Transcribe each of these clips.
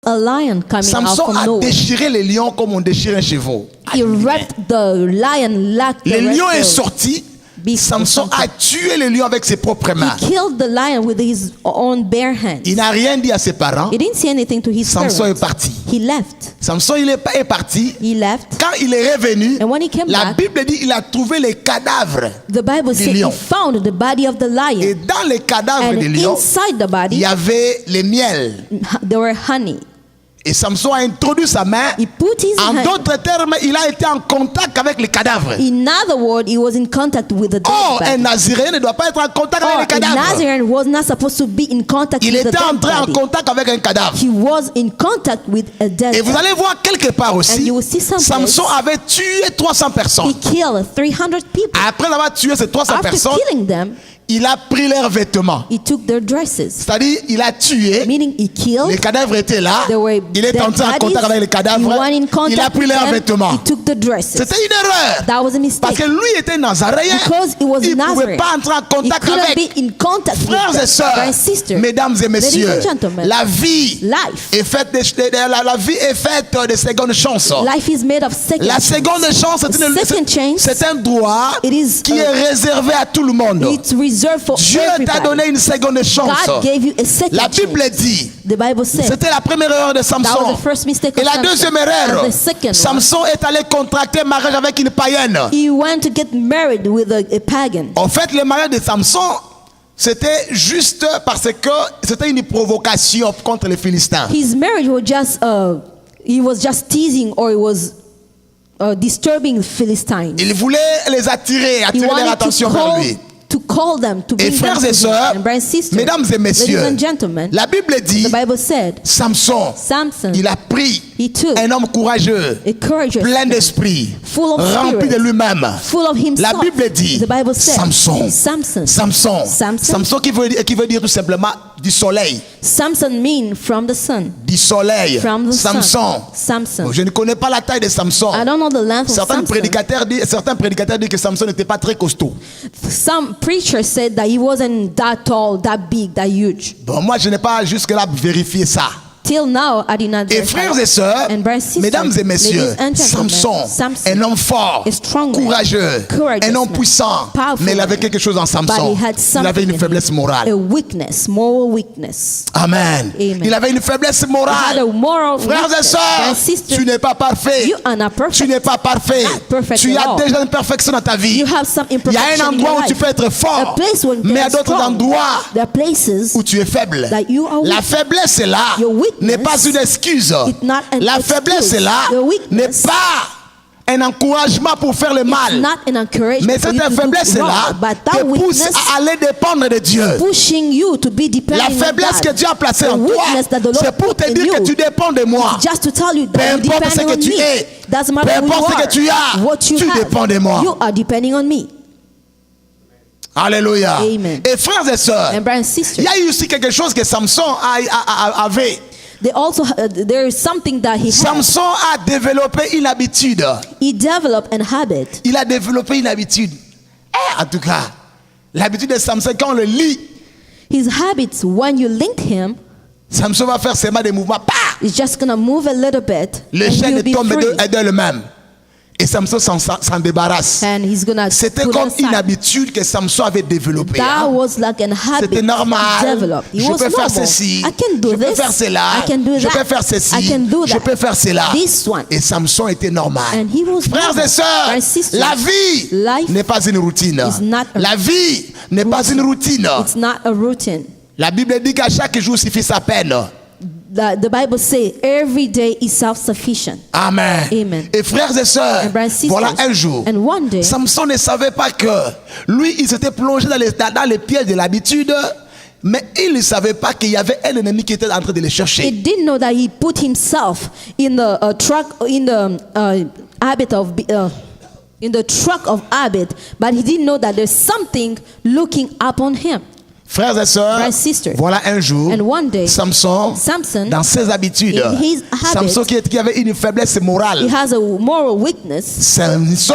a lion coming out Samson from a nowhere. déchiré les lions comme on déchire un chevaux. He wrapped the lion like the Le lion est rest of sorti. beast Samson a tué le lion avec ses propres mains. He killed the lion with his own bare hands. Il n'a rien dit à ses parents. He didn't say anything to his Samson est parents. parti. He left. Samson est parti. He left. Quand il est revenu, And when he came la back, Bible dit il a trouvé les cadavres. the Bible said he lion. found the body of the Et lion. dans les cadavres And des lions, inside the il body, y avait le miel. there were honey. Et Samson a introduit sa main. He put his En hand. d'autres termes, il a été en contact avec les cadavres. In other words, he was in contact with the dead Or, un body. Naziréen ne doit pas être en contact Or, avec les a cadavres. Nazarene was not supposed to be in contact Il with the était dead entré en body. contact avec un cadavre. He was in contact with a dead Et vous body. allez voir quelque part And aussi, you will see someplace, Samson avait tué 300 personnes. he killed 300 people. Après avoir tué ces 300 After personnes, killing them, il a pris leurs vêtements. he took their dresses. C'est-à-dire, il a tué. Meaning he Les killed. cadavres étaient là. There were Il est dead entré en bodies. contact avec les He cadavres. went in contact Il a pris with leurs them. vêtements. He took the dresses. C'était une erreur. That was a Parce mistake. que lui était nazaréen. Because he was Il ne pouvait Nazarene. pas entrer en He contact couldn't avec. be in contact with Frères et them. sœurs, Brothers and sisters. mesdames et messieurs, Ladies and gentlemen, la vie life. est faite la vie est faite de secondes chances. Life is made of second La chance. seconde chance, Second chance, c'est un droit it is qui est réservé à tout le monde. It's reserved for Dieu t'a everybody. donné une seconde chance. God gave you a second La Bible chance. dit, The Bible said c'était la première erreur de that was Samson. the first mistake Et of la Samson. deuxième erreur, And the second one, Samson est allé contracter un mariage avec une païenne. he went to get married with a pagan. En fait, le mariage de Samson, c'était juste parce que c'était une provocation contre les Philistins. His marriage was just he was just teasing, or it was disturbing the Philistines. Il voulait les attirer, He attirer leur wanted attention vers lui. to call them, to Et bring them frères to et him. sœurs, And brothers and sisters, mesdames et messieurs, ladies and gentlemen, la Bible dit, the Bible said Samson, Samson, il a pris he took un homme courageux, a courageous plein man, d'esprit, full of rempli spirit, de lui-même. full of himself. La Bible dit, The Bible said Samson, Samson. Samson, Samson. Samson qui veut dire tout simplement du soleil, Samson mean from the sun. du soleil. From the Samson. sun. Samson. Je ne connais pas la taille de Samson. I don't know the length of Certains Samson. prédicateurs disent que Samson n'était pas très costaud. Some preachers said that he wasn't that tall, that big, that huge. Bon, moi je n'ai pas jusque-là vérifié ça. Till now, I did not Et verify. frères et sœurs, And brothers and sisters, mesdames et messieurs, ladies and gentlemen, Samson, un homme fort, a strong man, courageux, courageous un homme man, puissant, powerful mais il avait man, quelque chose en but Samson. he had Il avait something une in faiblesse him, morale. a weakness, moral weakness. Amen. Amen. Il avait une faiblesse He had morale. a moral Frères et weakness. sœurs, Brothers and sisters, tu n'es pas parfait. you are not perfect. Tu n'es pas parfait. Not perfect Tu at as all. déjà une perfection dans ta vie. You have some Il y a imperfection un in endroit your où tu life. peux être A fort, place where you mais can à be d'autres strong. endroits There are places où tu es faible. that you are La weak. faiblesse est là, Your weakness n'est pas une excuse. is not an La excuse. faiblesse est là, Your n'est weakness pas un encouragement pour faire le is mal. not an encouragement Mais for you cette to faiblesse do est là, wrong, but that te pousse weakness à aller dépendre de Dieu. pushing you to be La depending on faiblesse que God. Dieu a placée The en toi, weakness that the Lord c'est pour te put in dire que you. tu dépends de moi. Just to tell you Peu that you importe ce depend que on tu me. es, Doesn't peu matter who you importe ce are, que tu as, what you tu have. dépends de moi. You are depending on me. Alléluia. Amen. Et frères et sœurs, And brothers and il sisters, y a eu aussi quelque chose que Samson avait. there is something that he had. Samson a développé une habitude. He developed an habit. Il a développé une habitude. En tout cas, l'habitude de Samson, quand on le lit, His habits, when you link him, Samson va faire seulement des mouvements. is just gonna move a little bit, Le and chaîne he'll be tombe free. d'elle-même. Et Samson s'en débarrasse. And he's gonna C'était put comme aside. une habitude que Samson avait développée. That hein. was like an habit C'était normal. he developed. It Je was peux faire normal. ceci. I can do Je peux this. faire cela. I can do Je that. peux faire ceci. I can do Je that. peux faire cela. This one. Et Samson était normal. And he was Frères normal. et sœurs, Brothers and sisters, la vie life n'est pas une routine. is not a La vie n'est pas une routine. It's not a routine. La Bible dit qu'à chaque jour suffit sa peine. The Bible says every day is self-sufficient. Amen. Amen. Et frères et sœurs, And brothers and sisters, voilà un jour, and one day, Samson ne savait pas que lui, il s'était plongé dans les pièges de l'habitude, mais il ne savait pas qu'il y avait un ennemi qui était en train de le he chercher. didn't know that he put himself in the habit of in the truck of habit, but he didn't know that there's something looking upon him. Frères et sœurs, Brothers and sisters, voilà un jour, and one day, Samson, Samson, dans ses habitudes, in his habits, Samson qui avait une faiblesse morale, he has a moral weakness. Samson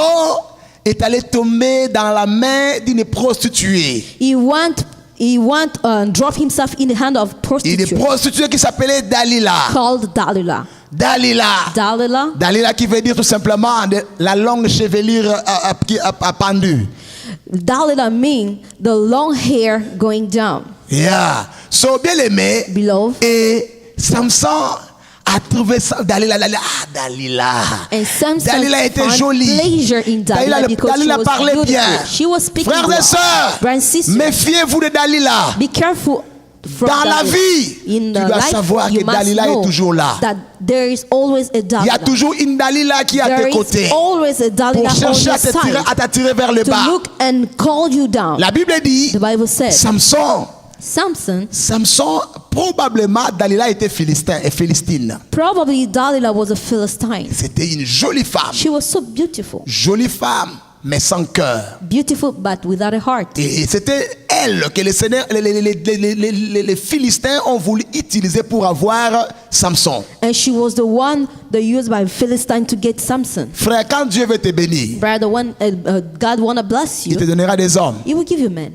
est allé tomber dans la main d'une prostituée. He went he went and dropped himself in the hand of Une prostitute prostituée qui s'appelait Dalila. called Delilah. Dalila. Dalila qui veut dire tout simplement la longue chevelure pendue. Delilah means the long hair going down. Yeah. So, bien aimé. Beloved. Et Samson a trouvé ça. Dalila. And Samson Dalila était found jolie. pleasure in Delilah because she Dalila was parlait beautiful. bien. She was speaking Frères well. et sœurs, Brothers and sisters, méfiez-vous de Dalila. be careful from Dans la Delilah. vie, In tu the dois life, savoir you que must Dalila est know toujours là. that there is always a Il y a Delilah. toujours une Dalila qui est à There tes is côtés always a Delilah pour on chercher your à side t'attirer vers le to bas. look and call you down. La Bible dit, The Bible says Samson, probablement Dalila était philistine. probably Delilah was a Philistine. C'était une jolie femme. She was so beautiful. Jolie femme, mais sans cœur. Beautiful but without a heart. Et c'était elle que les Philistins ont voulu utiliser pour avoir Samson. And she was the one they used by Philistine to get Samson. Frère, quand Dieu veut te bénir, Brother, when God wanna bless il te you, donnera des hommes. He will give you men.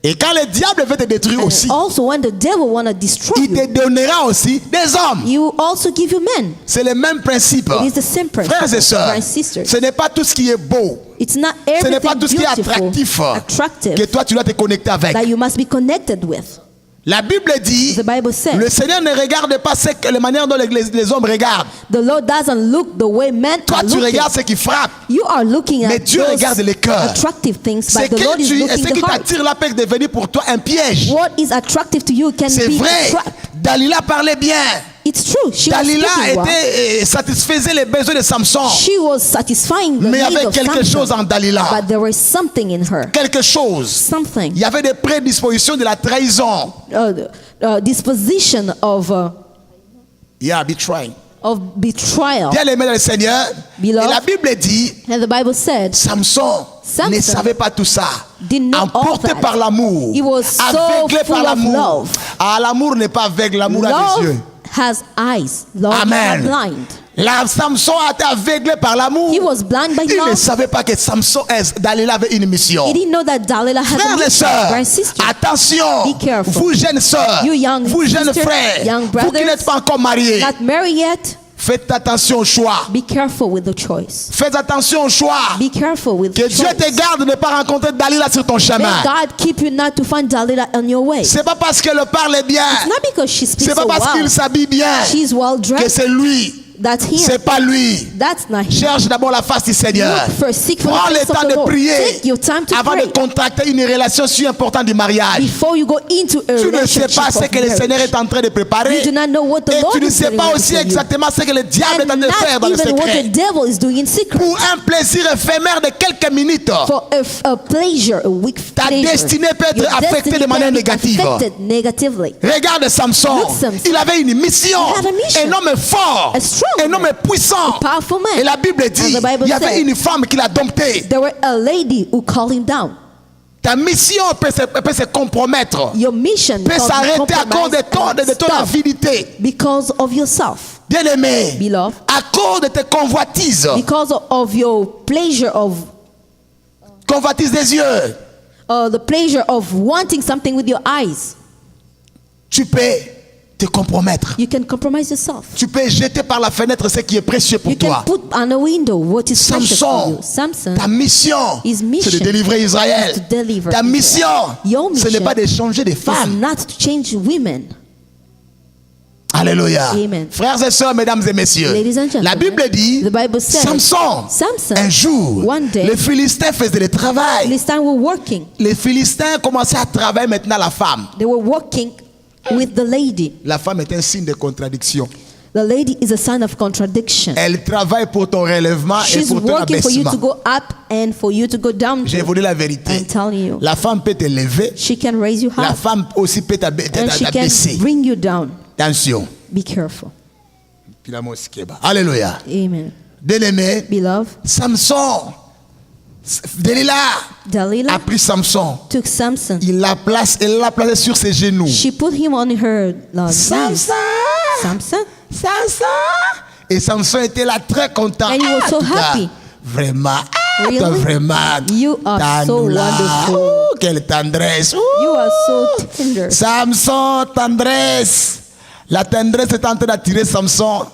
Et quand le diable veut te détruire And aussi, also when the devil wanna destroy il te you, donnera aussi des hommes. He will also give you men. C'est le même principe. It is the same principle, Frères et sœurs, brothers and sisters. ce n'est pas tout ce qui est beau, It's not ce n'est pas everything tout ce qui est beautiful, attractif que toi tu dois te connecter avec. that you must be connected with. La Bible dit, The Bible says, le Seigneur ne regarde pas la manière dont les hommes regardent. the Lord doesn't look the way men Toi are tu looking. regardes ce qui frappe. You are looking Mais at Dieu those regarde le cœur. attractive things, C'est but the Lord is ce looking qui the heart. t'attire là peut devenir pour toi un piège. What is attractive to you can C'est be a vrai. trap. Dalila parlait bien. It's true. She was Dalila speaking well. satisfaisait les besoins de Samson. She was satisfying the Mais il y need avait of quelque chose Samson. en Dalila. But there was something in her. Quelque chose. Something. Il y avait des prédispositions de la trahison. Disposition of Betraying. betrayal. Bien aimé dans le Seigneur. Beloved. Et la Bible dit, And the Bible said, Samson ne savait pas tout ça. did not all Emporté that. par l'amour. He was so Aveuglé full par of l'amour. love. Ah, l'amour n'est pas aveugle, l'amour a des yeux. Love has eyes. Love is Amen. not blind. Samson a été aveuglé par l'amour. He was blind by Il ne love. savait pas que Dalila avait une mission. He didn't know that Delilah had a Frères et mission. sœurs, Brothers and sisters, attention, Be careful. vous jeunes sœurs, You young vous jeunes sisters, frères, young vous qui brothers, n'êtes pas encore mariés, not married yet, faites attention au choix. be careful with the choice. Faites attention au choix. Be careful with Que the Dieu choice. te garde de ne pas rencontrer Dalila sur ton May chemin. God keep you not to find Delilah on your way. C'est pas parce qu'elle parle bien, Not because she speaks c'est pas so parce qu'il well. s'habille bien She's well que dressed. c'est lui. That's him. C'est pas lui. That's not him. Cherche d'abord la face du Seigneur. Look first, seek for Prends the le face of temps the de Lord. prier Take your time to avant pray de contracter une relation si importante du mariage. before you go into a Tu ne sais relationship pas ce of que le Seigneur marriage. est en train de préparer. You do not know what the Et Lord tu ne is sais getting pas ready aussi for you. exactement ce que le diable est en train And de faire dans not le even what the secret. devil is doing in secret. Pour un plaisir éphémère de quelques minutes, For a pleasure, a weak ta pleasure. destinée peut être Your affectée destiny de manière can be négative. affected negatively. Regarde Samson. Look, Samson. Il avait une mission. He had a mission. Un homme fort. A strong Un homme man. puissant. A powerful man. Et la Bible dit, And the Bible il y avait said, une femme qui l'a dompté. there were a lady who called him down. Ta mission peut se compromettre. Your mission Peut can be s'arrêter à cause de compromised ton and avidité. stopped because of yourself, Bien aimé. beloved, À cause de tes convoitises. because of your pleasure of Convoitise des yeux. the pleasure of wanting something with your eyes. Tu peux te compromettre. You can compromise yourself. Tu peux jeter par la fenêtre ce qui est précieux pour You can toi. put on a window what is precious for Samson, you. Samson, ta mission, His mission c'est de délivrer Israël. is to deliver Ta Israel. mission, Your ce n'est mission pas de changer de is femme. not to change women. Alléluia. Amen. Frères et sœurs, mesdames et messieurs, Ladies and gentlemen, la Bible dit, the Bible says, Samson, Samson, un jour, one day, les Philistins faisaient le travail. Philistines were working. Les Philistins commençaient à travailler maintenant la femme. They were working with the lady. La femme est un signe de contradiction. The lady is a sign of contradiction. Elle travaille pour ton relèvement et She's pour ton working for you abaissement. to go up and for you to go down. J'ai voulu la vérité. I'm telling you. La femme peut te lever. She can raise you La high femme aussi peut and she can t'abaisser. bring you down. Attention. Be careful. Alléluia. Amen. Bien-aimé, Beloved, Samson, Delilah a Delilah pris Samson. took Samson. Elle l'a placé sur ses genoux. She put him on her knees. Samson, Samson. Samson. Et Samson était là très content. And he was Ah, so en tout cas, happy. vraiment. Really? Toi, vraiment. You are so Tanoula. wonderful. Oh, quelle tendresse. You are so tender. Samson, tendresse. La tendresse est en train d'attirer Samson.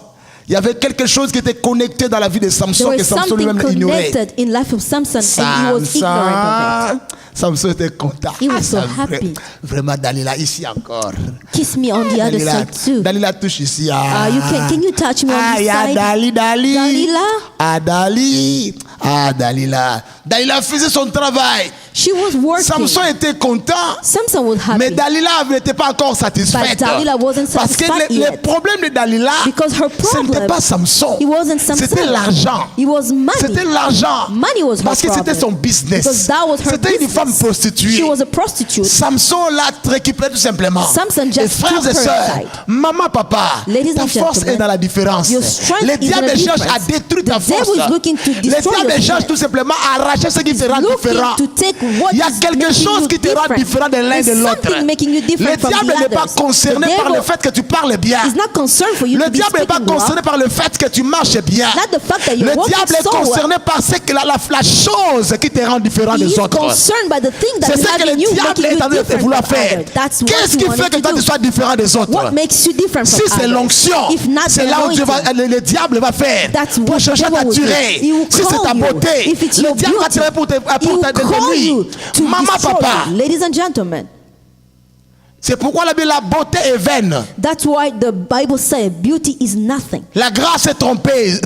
Il y avait quelque chose qui était connecté dans la vie de There Samson que was Samson something lui-même ignorait. connected in life of Samson, and he was ignorant of Samson était content. He was so ça, happy. Vraiment, Dalila, ici encore. it. Kiss me on the other Dalila, side too. Dalila touche ici. Can you touch me on Ah, this ya side? Dali. Dalila? Ah, Dali. Ah, Dalila. Dalila faisait son travail. She was working. Samson était content. Samson was Mais happy Dalila n'était pas encore satisfaite. But Dalila wasn't Parce que satisfied le yet. problème de Dalila, because her ce n'était problem, pas Samson. it wasn't Samson. C'était l'argent. It was money. C'était l'argent. Money was her Parce que c'était problem. son business. Because that was her C'était une business. femme prostituée. She was a prostitute. Samson l'a récupéré tout simplement. Samson just Et frères took et her sœurs, aside. maman, papa, Ladies ta and force gentlemen, est dans la différence. your strength Le is in diable the cherche à difference. détruire The ta force. devil is looking to Le destroy diable your cherche strength. tout simplement à arracher ce qui te rend Looking différent. to take what Il y a is quelque making chose you qui te rend different. différent de l'un de There's l'autre. something making you Le different from diable the n'est pas others. concerné The par le devil fait que tu parles bien. is not concerned for you Le to be diable n'est pas speaking concerné well. par le fait que tu marches bien. Not the fact that Le you're walking diable est so well. concerné par ce que la chose qui te rend différent He des is autres. concerned by the thing that C'est is ce que having le you, diable making est you en train de different vouloir from faire. others. That's what Qu'est-ce he qui wanted fait que to toi do. tu sois différent des autres? What makes you different Si from c'est others? l'onction, If not c'est the là où anointing, le diable va faire that's pour what chercher à the devil will do. t'attirer. He will Si c'est call ta you. beauté, If it's le your diable va beauty, tirer pour he will te call nuire. you to Maman, destroy papa, you. Ladies and gentlemen, c'est pourquoi la beauté est vaine. that's why the Bible says beauty is nothing. La grâce est trompeuse.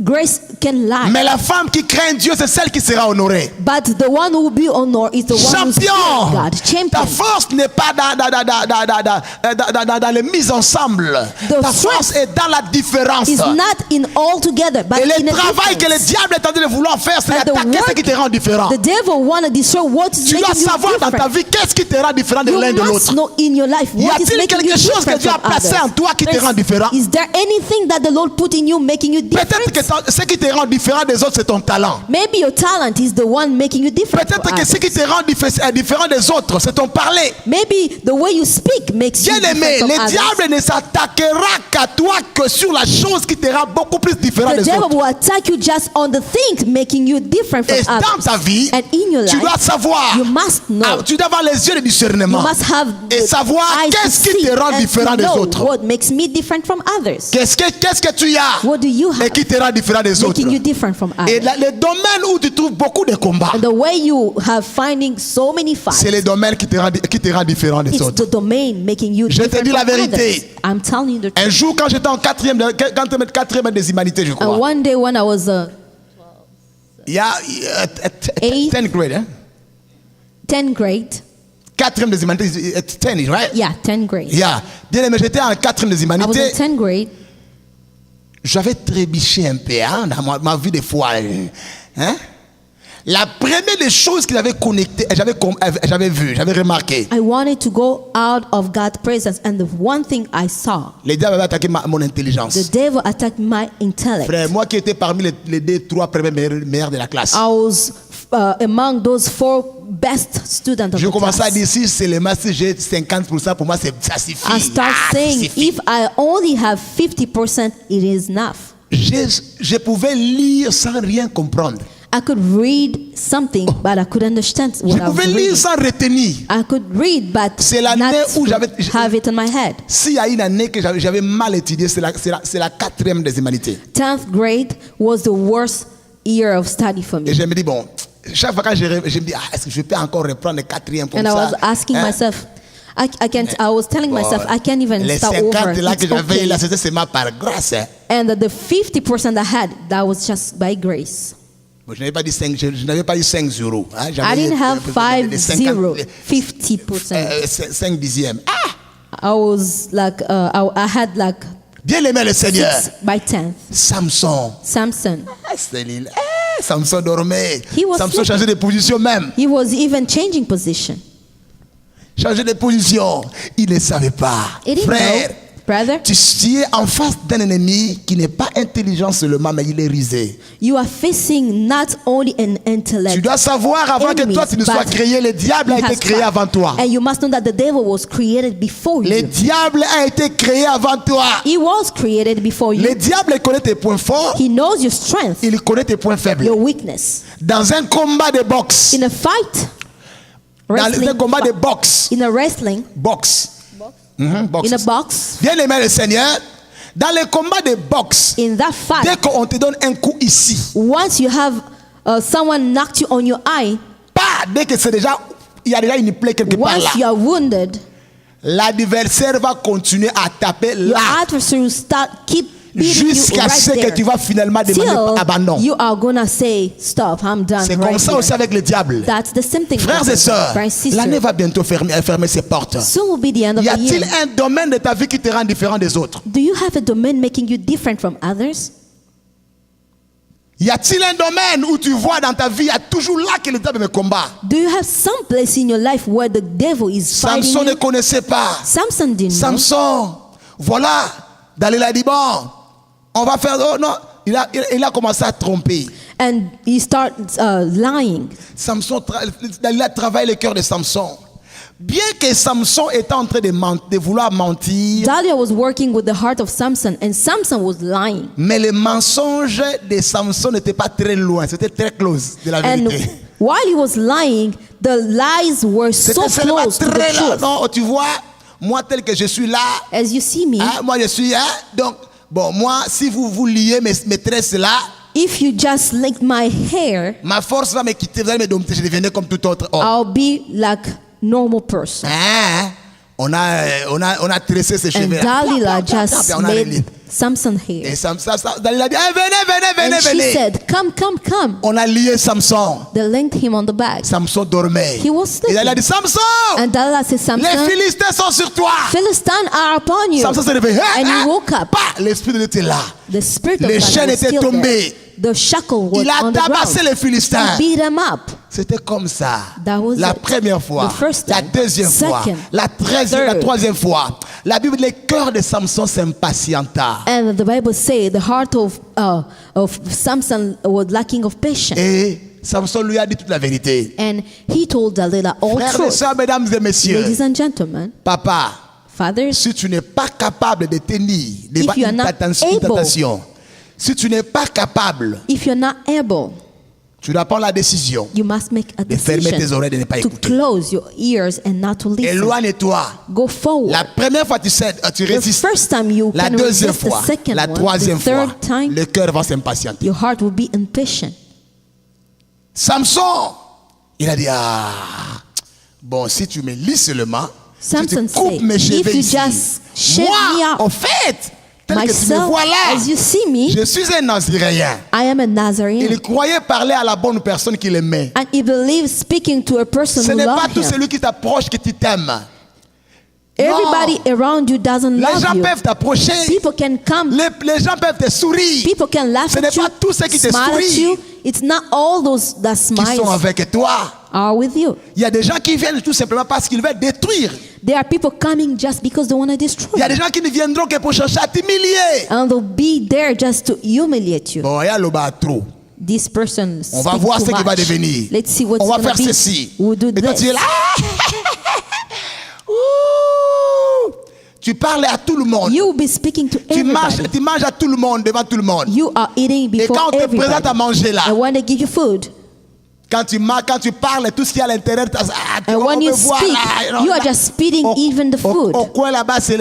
Grace can lie. Mais la femme qui craint Dieu, c'est celle qui sera honorée. But the one who will be honored is the one who fears Champion! God. Ta Champion. force n'est pas dans les mises ensemble. The Ta force est dans la différence. Is not in all together, but Et in le a travail que le difference. diable est en train de vouloir faire, c'est And the d'attaquer ce work qui te rend différent. The devil want to destroy what is Tu dois making you savoir dans ta different. vie qu'est-ce qui te rend différent de l'un You de must l'autre. know in your life Y what is a-t-il making you quelque chose que different Dieu a from placé others. en toi qui te rend différent? Is there anything that the Lord put in you making you Peut-être que different? ce qui te rend différent des autres, c'est ton talent. Maybe your talent is the one making you different Peut-être from que ce others. qui te rend différent des autres, c'est ton parler. Maybe the way you speak makes you Bien aimé, different from le others. diable ne s'attaquera qu'à toi que sur la chose qui te rend beaucoup plus différent The des devil autres. will attack you just on the things making you different from Et dans others. ta vie, And in your tu life, dois savoir, you must know. tu dois avoir les yeux de You discernement must have et the savoir eyes to qu'est-ce qui see te rend and différent to des know autres. what makes me different from others. Qu'est-ce que tu as What do you et have qui te rend différent des autres. making you different from Et others? le domaine où tu trouves beaucoup de combats, And the way you have finding so many fights, c'est le domaine qui te rend différent des it's autres. the domain making you Je te different dis la from vérité. others. I'm telling you the truth. Un jour, quand j'étais en quatrième des humanités, je And crois. one day when I was Il y a 10th grade, hein? 10th grade, Quatrième des humanités, 10, right? yeah, 10th grade. Yeah. Bien aimé, j'étais en quatrième des I was humanités. in 10th grade. J'avais trébuché un peu hein, dans ma vie de foi. Hein? La première des choses qu'il avait connecté, j'avais vu, j'avais remarqué. I wanted to go out of God's presence, and the one thing I saw, Les diables avaient attaqué mon intelligence. the devil attacked my intellect. Frère, moi qui étais parmi les 2-3 premiers meilleurs de la classe. I was among those 4 best students of Je the commençais à class. dire si seulement si j'ai 50%, pour moi ça suffit. I start ça saying, suffit. if I only have 50%, it is enough. Je pouvais lire sans rien comprendre. I could read something, but I could understand Je what I was pouvais lire reading. sans retenir. I could read, but C'est l'année où not have it in my head. S'il y a une année que j'avais mal étudié, c'est la quatrième des humanités. 10th grade was the worst year of study for Et me. je me dis, bon, chaque fois que je me dis, est-ce que je peux encore reprendre le quatrième comme And I ça? was asking Hein? myself, I was telling myself, I can't even Les start 50 over. là que It's j'avais okay. là, c'était seulement par grâce. Hein. And the 50% I had, that was just by grace. Bon, je n'avais pas dit 5, je n'avais pas eu 5 euros. Hein. I didn't have 50, 50%. 5 dixièmes. Ah! I was like, I had like Bien aimé le Seigneur. 6 by 10th. Samson. Samson, Ah, Céline. Ah, Samson dormait. He was Samson sleeping. changeait de position même. he was even changing position. Changeait de position. Il ne savait pas. He didn't Frère, know. Brother, tu es en face d'un ennemi qui n'est pas intelligent seulement, mais il est rusé. you are facing not only an intellect. Tu dois savoir avant que toi tu ne sois créé, le diable a été créé avant toi. And you must know that the devil was created before Le you. diable a été créé avant toi. He was created before you. Le diable connaît tes points forts, He knows your strength, il connaît tes points faibles. your weakness. Dans un combat de boxe, In a fight, dans wrestling, un combat de boxe, in a wrestling, boxe, boxe. in a box, Bien aimé le Seigneur, dans les combats de boxe, in that dès fight, qu'on te donne un coup ici, once you have someone knocked you on your eye, dès que c'est déjà, il y a déjà une plaie quelque part là, once you are wounded, l'adversaire va continuer à taper your là adversary will start keep beating you jusqu'à ce right que tu there. vas finalement demander abandon. Till you are gonna say, stop, I'm done C'est right comme ça here. aussi avec le diable. That's the same thing. Frères et sœurs, Brothers and sisters. l'année va bientôt fermer ses portes. Soon will be the end of Y the a-t-il year. un domaine de ta vie qui te rend différent des autres? Do you have a domain making you different from others? Y a-t-il un domaine où tu vois dans ta vie, il y a toujours là que le diable me combat? Do you have some place in your life where the devil is fighting Samson ne you? connaissait pas. Samson didn't know. Samson, voilà, Dalila a dit bon, on va faire. Oh non, il a commencé à tromper. And he started lying. Samson, Dalila travaille le cœur de Samson. Bien que Samson était en train de vouloir mentir, Dahlia was working with the heart of Samson, and Samson was lying. mais le mensonge de Samson n'était pas très loin, c'était très close de la And vérité. while he was lying, the lies were so C'était seulement close to the très là. truth. Non, tu vois, moi tel que je suis là, As you see me, moi je suis là, donc bon, moi si vous liez mes tresses là, if you just licked my hair, ma force va me quitter, vous allez me dompter, je deviendrai comme tout autre homme. I'll be like normal person. Hein? On a tressé ses And cheveux. Dalila just On a made Samson Et hair. Dalila dit, venez, And she said, come, come, come. On a lié Samson. They linked him on the back. Samson dormait. He was Et Dalila sleeping. dit, Samson, And Dalila said, les Samson, Philistins sont sur toi. Philistines are upon you. Samson s'est réveillé. And he woke up. L'esprit de Dieu était là. The spirit of Les God chaînes was étaient still there. tombées. The shackle was Il a on the tabassé ground. les Philistins. He beat them up. C'était comme ça. That was La it. première fois, The first la time. deuxième fois, Second. la Third. troisième fois. La Bible, le cœur de Samson s'impatienta. And the Bible says the heart of Samson was lacking of patience. Et Samson lui a dit toute la vérité. And he told Delilah all Frères et truth. sœurs, mesdames et messieurs, Ladies and gentlemen, papa, fathers, si tu n'es pas capable de tenir devant If you are une not able- tentation, si tu n'es pas capable, if you're not able, tu dois prendre la décision you must make a de fermer tes decision oreilles, de ne pas to écouter. close your ears and not to listen. Éloigne-toi. Go forward. La première fois, tu The résistes. first time you La can deuxième resist, the fois, second la one, troisième the fois, third time, le cœur va s'impatienter. your heart will be impatient. Samson, il a dit, bon, si tu me lis seulement, si Samson tu coupes said, mes if cheveux you ici, just shave me moi, up, en fait, tel que tu me myself, vois là, as you see me, je suis un Nazaréen. I am a Nazarene. Il croyait parler à la bonne personne qu'il aimait. And he believes speaking to a person Ce who n'est pas loves tout him. celui qui t'approche que tu t'aimes. Everybody around you doesn't Les love gens you. peuvent t'approcher. People can come. Les gens peuvent te sourire. People can laugh Ce n'est at you, pas tous ceux qui te smile at sourient you. It's not all those that qui smile sont avec toi. are with you. Il y a des gens qui viennent tout simplement parce qu'ils veulent détruire. There are people coming just because they want to destroy Il y a des you. gens qui ne viendront que pour chercher à t'humilier. And they'll be there just to humiliate you. Bon, il y a le bas trop. This person On va speak voir too ce qui va much. devenir. Let's see what's On va going to faire be. ceci. We'll do Et toi, tu es this. là. Ouh. Tu parles à tout le monde. You will be speaking to Tu manges everybody. à tout le monde, devant tout le monde. You are eating Et before quand on te présente à everybody. manger là, And when they give you food, quand tu parles, tout ce qu'il y a à l'intérieur, and when on you peut voir speak, là, you are just spitting even the food. Au coin là-bas, c'est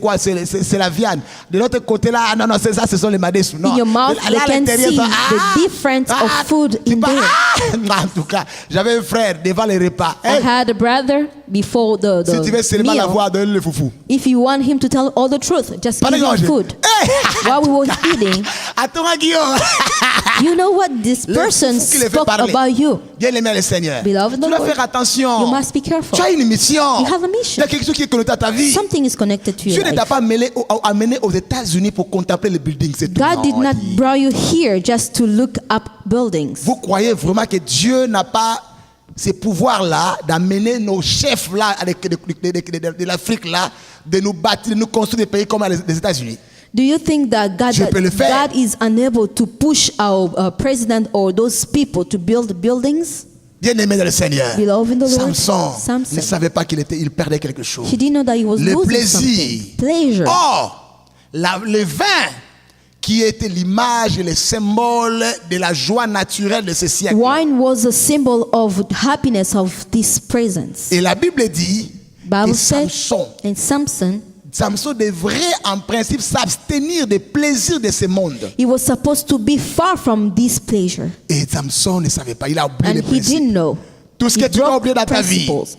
quoi? C'est la viande. De l'autre côté là, non, c'est ça, ce sont les madessous. Non. In your mouth, Là, they à can l'intérieur, see ça, the difference of food tu in parles, there. En tout cas, j'avais un frère devant les repas. I had a brother before the Si tu veux seulement la meal. voir, donne le foufou. If you want him to tell all the truth, just Pas give de him manger. food. Hey! While we were eating, Attends, Guillaume. you know what this Le person fou qui le fait spoke parler. about you. Bien aimé le Seigneur. Beloved Tu dois Lord, faire attention. you must be careful. Tu as une mission. You have a mission. Il y a quelque chose qui est connecté à ta vie. Something is connected to Dieu your ne t'a life. pas amené aux États-Unis pour contempler les buildings. C'est tout. God did Non, not dit. bring you here just to look up buildings. Vous croyez vraiment que Dieu n'a pas ces pouvoirs-là, d'amener nos chefs-là de l'Afrique là, de nous bâtir, de nous construire des pays comme les États-Unis. Do you think that Je peux le faire. God is unable to push our president or those people to build buildings? Bien-aimé dans le Seigneur, Beloved in the Lord, Samson ne Samson. savait pas il perdait quelque chose. He didn't know that he was Le losing plaisir. something. Pleasure. Or, le vin qui était l'image et le symbole de la joie naturelle de ce siècle. Wine was a symbol of happiness of this presence. Et la Bible dit que Bible said, Samson and Samson devrait en principe s'abstenir des plaisirs de ce monde. he was supposed to be far from this pleasure. Et Samson ne savait pas, il a oublié And les he principes. didn't know. Tout ce He que tu as broke oublié dans ta vie, principles.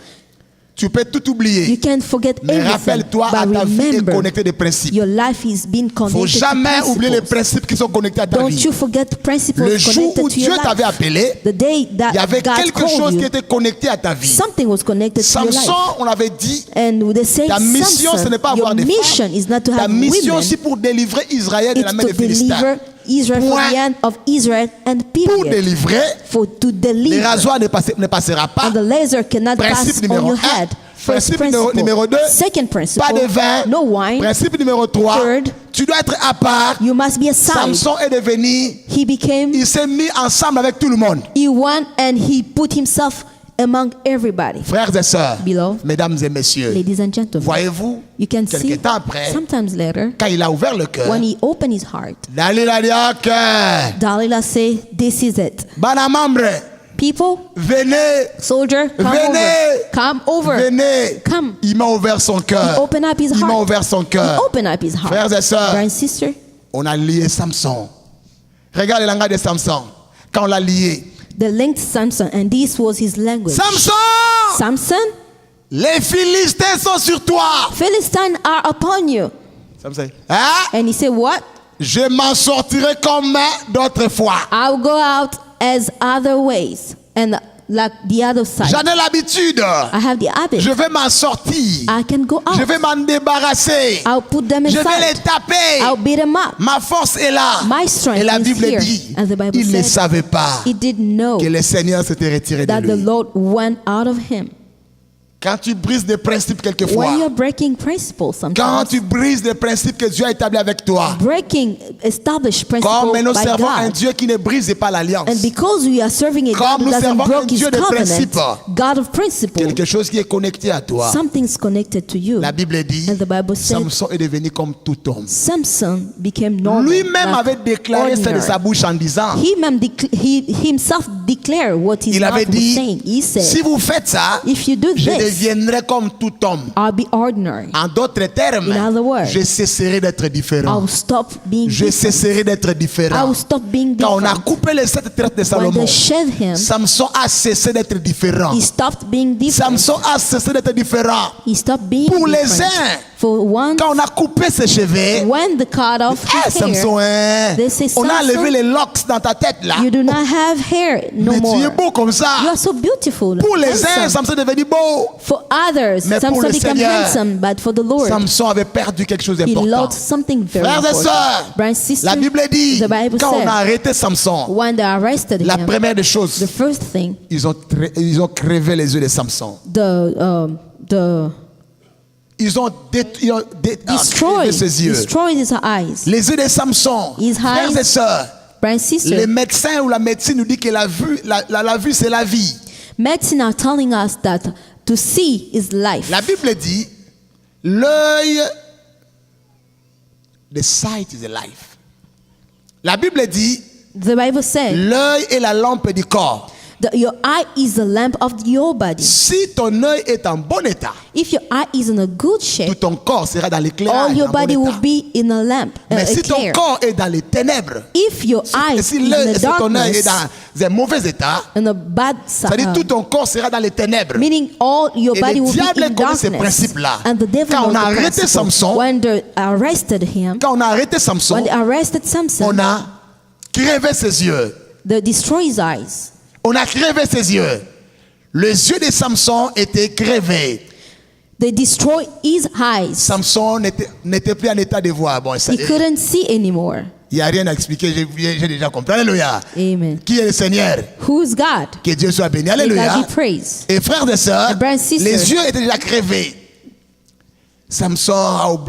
tu peux tout You oublier. can't forget Mais everything. rappelle-toi, à But ta vie est remember, connectée des principes. your life is being Il ne faut connected to jamais oublier les principles. principes qui sont connectés à ta Don't vie. you forget the principles Le jour connected où to Dieu your t'avait life. appelé, The day il y avait that God quelque chose called qui you, était connecté à ta vie. something was connected to your life. Samson, on avait dit, And they say, ta mission, ce n'est pas your avoir des mission femmes. is not to Ta have mission, women. c'est pour délivrer Israël de la It's main to des Philistins. deliver Israel from Point. the hand of Israel and Pour period. délivrer, To les deliver. rasoirs ne passera pas. And the laser cannot Principe pass numéro on your 1. head. First Principe numéro 2. Second principle. Pas de vin. No wine. Principe numéro 3. Third. Tu dois être à part. You must be aside. Samson est devenu, He s'est mis ensemble avec tout le monde. went and he put himself among everybody. Frères et sœurs, Beloved. mesdames et messieurs, Ladies and gentlemen, voyez-vous, you can see quelque temps après, sometimes later quand il a ouvert le cœur, when he opened his heart, Dalila dit, ok, Delilah say, "This is it. bana membre, People, venez, soldier, come Venez. over. Come over. venez. Come." Il m'a ouvert son cœur. He opened up his Il m'a heart. ouvert son He cœur. opened up his heart. Frères et sœurs, Brother and sister, on a lié Samson. Regarde le langage de Samson. Quand on l'a lié. they linked Samson, and this was his language. Samson, Samson, les Philistins sont sur toi. Philistines are upon you. Samson, hein? And he said, "What? Je m'en sortirai comme d'autres fois. I'll go out as other ways, and like the other side. J'en ai l'habitude. I have the habit. Je vais m'en sortir. I can go out. Je vais m'en débarrasser. I'll put them Je vais les aside. taper. I'll beat them up." Ma force est là. My strength Et la is Bible here. dit, And the Bible il ne said, savait pas He didn't know que le Seigneur s'était retiré de that the lui. Lord went out of him. Quand tu brises des principes When quelquefois, you're breaking principles, quand sometimes tu brises des principes que Dieu a établis avec toi, breaking established comme principles nous by servons un God. Dieu qui ne brise pas l'alliance, And because we are serving a Comme God nous who doesn't servons un break his Dieu de covenant, principe, God of principle, quelque chose qui est connecté à toi. something's connected to you. La Bible dit, And the Bible said, Samson est devenu comme tout homme. Samson became normal. Lui-même like avait déclaré ça de sa ordinary. bouche en disant, He himself declared what his il mouth avait was dit, saying. He said, si vous faites ça, if you do je this, deviendrai comme tout homme. I'll be ordinary. En d'autres termes, In other words, je cesserai d'être différent. I'll stop being Je different. cesserai d'être différent. I'll stop being Quand on a different. coupé les 7 traites de When Salomon, they shed him, Samson a cessé d'être différent. he stopped being different. Samson a cessé d'être différent. He stopped being Pour les different. uns, For one, quand on a coupé ses cheveux, when the cut off ah, his Samson, hair, hein, they say, on a Samson, levé les locks dans ta tête là. you do not have hair no Mais more. tu es beau comme You ça. are so beautiful. Pour les uns, handsome. Samson est devenu beau. For others, Mais pour Samson le became Seigneur, handsome, but for the Lord, Samson avait perdu quelque chose he d'important. lost something very Frères et important. sœurs, Brothers and sisters, la Bible dit, the Bible quand on said, a arrêté Samson, when they arrested la him, première des the choses, first thing, ils ont crevé les yeux de Samson. the Ils ont destroyed crevé ses yeux. his eyes. Les yeux de Samson. His Frères eyes. et sœurs, Brothers and les sisters, médecins ou la médecine nous dit que la vue c'est la vie. medicine are telling us that to see is life. La Bible dit, l'œil, the sight is a life. La Bible dit, The Bible says l'œil est la lampe du corps. that your eye is the lamp of your body. Si ton œil est en bon état, If your eye is in a good tout shape, ton corps sera dans l'éclairage. all your en bon body will état. be in a lamp, Mais si ton clear. corps est dans les ténèbres, If your eye si, is in the si ton œil est darkness, dans un mauvais état, in a bad c'est-à-dire side, tout ton corps sera dans les ténèbres. meaning all your Et body le will be diable in connaît ces darkness. principes-là. And the devil Quand on knows a the arrêté principle. Samson, When they arrested him, Quand on a arrêté Samson, when they arrested Samson, on a crevé ses yeux. they destroyed his eyes. On a crevé ses yeux. Les yeux de Samson étaient crevés. They destroyed his eyes. Samson n'était plus en état de voir. Bon, He couldn't see anymore. Il n'y a rien à expliquer, j'ai déjà compris. Alléluia. Amen. Qui est le Seigneur? Who's God? Que Dieu soit béni. May Alléluia. God be praised. Et frères et sœurs, And brothers and sisters, les yeux étaient déjà crevés. Samson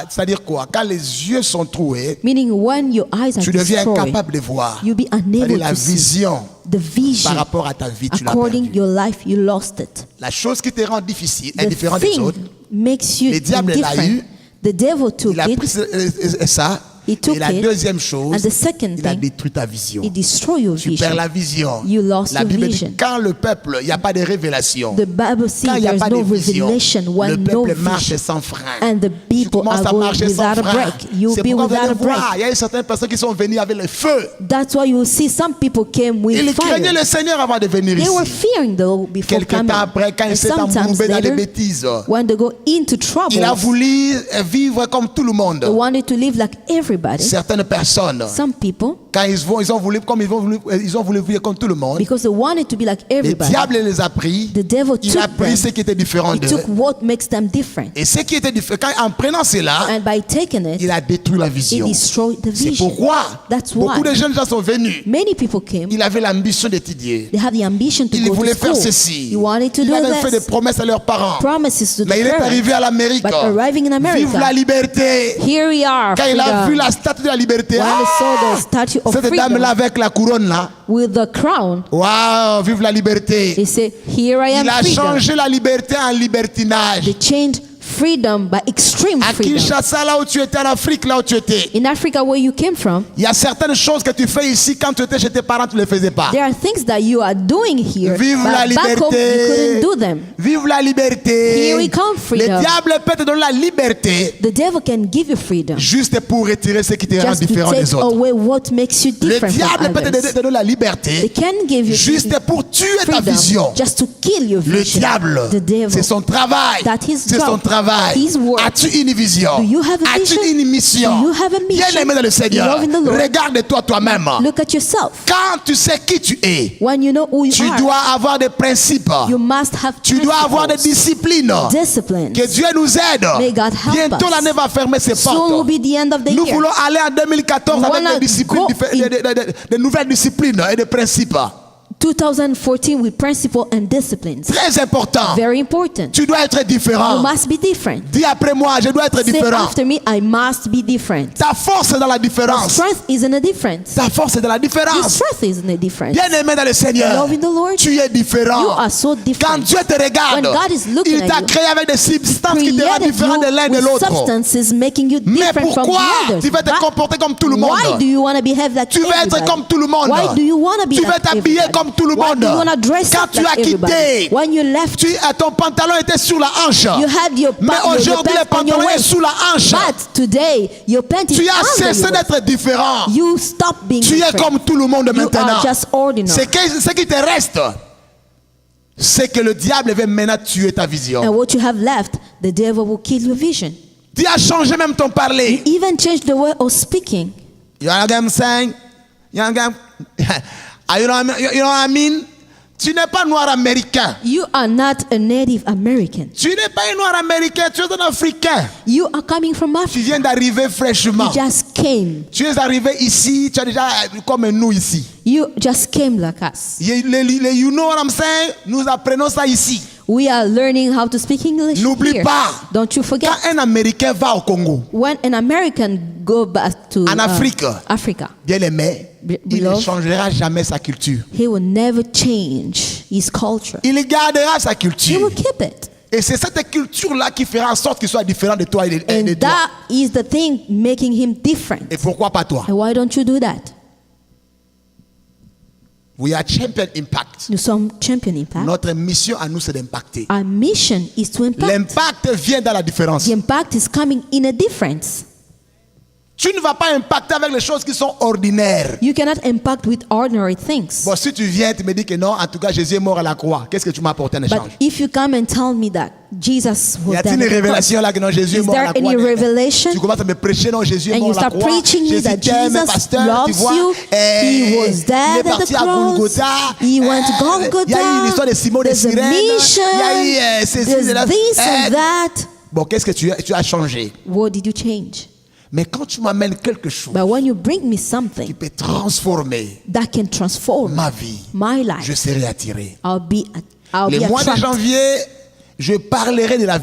c'est-à-dire quoi? Quand les yeux sont troués, Meaning when your eyes are tu deviens destroyed, incapable de voir. you'll be C'est-à-dire unable la to see. vision The vision, par rapport à ta vie, tu l'as according perdue. your life, you lost it. La chose qui te rend difficile, The indifférent des thing autres, makes you le diable l'a eu. indifferent. The devil took il a pris it. ça. He took Et la it, deuxième chose, and the second il a thing, détruit ta vision. It destroyed your Tu perds vision. la vision. You lost La your Bible vision. dit quand le peuple, il n'y a pas de révélation. The Bible says Quand il n'y a there's pas no de vision, revelation le when no peuple marche vision. sans frein. And the Tu people commences are à going marcher sans without a frein. break. You'll C'est be pourquoi vous without allez a break. voir, il y a certaines personnes qui sont venues avec le feu. That's why you will see some people came with Ils craignaient fire. le Seigneur avant de venir They were ici. fearing the Lord before Quelque coming. temps après, quand il And s'est sometimes embourbé dans les later, bêtises, when they go into trouble, il a voulu vivre comme tout le monde. they wanted to live like everybody. Certaines personnes, Some people, quand ils ont voulu vivre comme tout le monde, because they wanted to be like le everybody, diable les a pris. the devil Il a took pris them. ce qui était différent He d'eux. took what makes them different. Et ce qui était différent, en prenant cela, And by taking it, il a détruit la it vision. destroyed the C'est vision. pourquoi That's beaucoup why de jeunes gens sont venus. many people came. Il avait l'ambition d'étudier. They have the ambition to Il go to voulait faire school. ceci. He wanted to Il do avait fait des this. promesses à leurs parents. Promises to the Mais il est parents. arrivé à l'Amérique. But arriving in America, Vive la liberté. here we are. Quand il a freedom. vu la statue de la liberté, When they saw the statue of cette freedom dame-là avec la couronne là, with the crown, waouh, vive la liberté. they say, "Here I am, Il a freedom." changé la liberté en libertinage. They changed freedom by extreme À freedom. Kinshasa, là où tu étais, en Afrique, là où tu étais, In Africa, where you came from, il y a certaines choses que tu fais ici, quand tu étais chez tes parents, tu ne les faisais pas. there are things that you are doing here, Vive la but back home you liberté. couldn't do them. Vive la liberté. Here we come, Le freedom. diable peut te donner la liberté The devil can give you freedom juste pour retirer ce qui te rend just to différent take des autres. away what makes you Le different from diable peut others. te donner la They liberté can give you juste pour tuer ta freedom vision. just to kill your Le vision. diable, The devil. c'est son travail. That his C'est son job. travail. His work. As-tu une vision? Do you have a As-tu vision? une mission? Do you have a mission? Bien-aimé dans le Seigneur, Love in the Lord. regarde-toi toi-même. Look at yourself. Quand tu sais qui tu es, When you know who you tu are, dois avoir des principes. you must have Tu dois avoir des principles, disciplines. disciplines. Que Dieu nous aide. May God help Bientôt us. l'année va fermer ses Soon will portes. be the end of the Nous year. voulons aller en 2014 We avec wanna des disciplines, go des nouvelles disciplines et des principes. 2014 with principle and disciplines. Très important. Very important. Tu dois être You différent. must be different. Dis après moi, je dois être Say différent. after me, I must be different. Ta force est dans la différence. Strength is in a difference. Ta force est dans la Your différence. strength is in a difference. Bien-aimé dans le Seigneur, Love in the Lord. tu es différent. You are so Quand different. Dieu te regarde, When God is looking il t'a at you, créé avec des substances qui te rendent Created différent de l'un you de with l'autre. substances making you Mais different from pourquoi the others. tu veux te But comporter comme tout le monde? why do you want to behave like Tu veux être everybody? comme tout le monde. Why do you want to be Tu veux like t'habiller everybody? comme tout le Why monde. do you want to dress Quand up tu as like everybody? quitté, When you left, ton pantalon était sur la hanche. you had your Mais your aujourd'hui, le pants on your pantalon est waist. sous la hanche. But today, your pant is Tu as under cessé your waist. d'être différent. You stop being Tu es different. comme tout le monde You maintenant. are just ordinary. Ce qui te reste, c'est que le diable veut maintenant tuer ta vision. And what you have left, the devil will kill your vision. Tu as changé même ton parler. Even change the way of speaking. You know what I'm saying? You know what I mean? Tu n'es pas noir américain. You are not a Native American. Tu n'es pas un noir américain, tu es un Africain. You are coming from Tu Africa. viens d'arriver fraîchement. You just came. Tu es arrivé ici, tu as déjà comme nous ici. You just came like us. You know what I'm saying? Nous apprenons ça ici. We are learning how to speak English N'oublie here. pas. Don't you forget. Quand un Américain va au Congo, When an American go back to en Afrique, Africa, bien aimé, il ne beloved, changera jamais sa culture. he will never change his culture. Il gardera sa He culture. will keep it. Et c'est cette culture-là qui fera en sorte qu'il soit différent de toi et de And toi. that is the thing making him different. Et pourquoi pas toi? And why don't you do that? We are champion impact. Nous sommes champion impact. Notre mission à nous, c'est d'impacter. Our mission is to impact. L'impact vient dans la différence. The impact is coming in a difference. Tu ne vas pas impacter avec les choses qui sont ordinaires. You cannot impact with ordinary things. Bon, si tu viens, tu me dis que non, en tout cas, Jésus est mort à la croix. Qu'est-ce que tu m'as apporté en But échange? if you come and tell me that Jesus Y was a-t-il dead une at the cross, révélation là que non, Jésus est is mort à there la croix? any revelation? Tu commences à me prêcher, non, Jésus est And mort you à la start croix. preaching me Jésus that t'aime, Jesus pasteur, tu loves vois. you. He was Il est dead at the parti à cross. Golgotha. He went to Il y a eu Golgotha. l'histoire de Simon de There's a Cyrène. mission. Il y a eu ceci, There's cela. this and that. Bon, qu'est-ce que tu as changé? What did you change? Mais quand tu m'amènes quelque chose But when you bring me qui something peut transformer that can transform ma vie, my je life, serai attiré. I'll be Le mois de attracted. janvier, je parlerai de la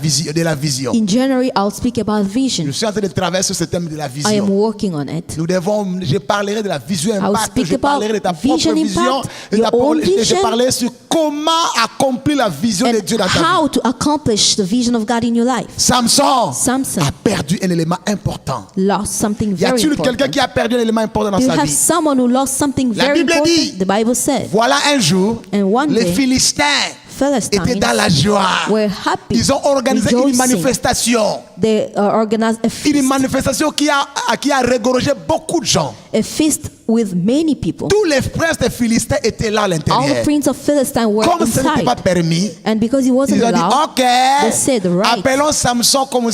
vision. In January, I'll speak about Je vision. suis en train de traverser ce thème de la I am vision. working on it. Je parlerai de la vision will impact, speak je about parlerai de ta propre vision vision, impact, et your own je vision, parlerai sur comment accomplir la vision de And Dieu dans ta vie. how to accomplish the vision of God in your life. Samson Samson a perdu un élément important. lost something Y very a-t-il quelqu'un important. qui a perdu un élément important dans Do you sa have vie? someone who lost something La very Bible important? dit, The Bible said voilà un jour, And one les day, Philistins étaient Philistines dans la joie. were happy, Ils ont organisé une rejoicing. manifestation. They organized a Une feast, manifestation qui a regorgé beaucoup de gens. a feast with many people. Tous les princes des Philistins étaient là à All l'intérieur. the princes of Philistine were Comme ce n'était pas inside. permis, And because he wasn't ils ont dit, allowed, OK, they said, right. appelons Samson comme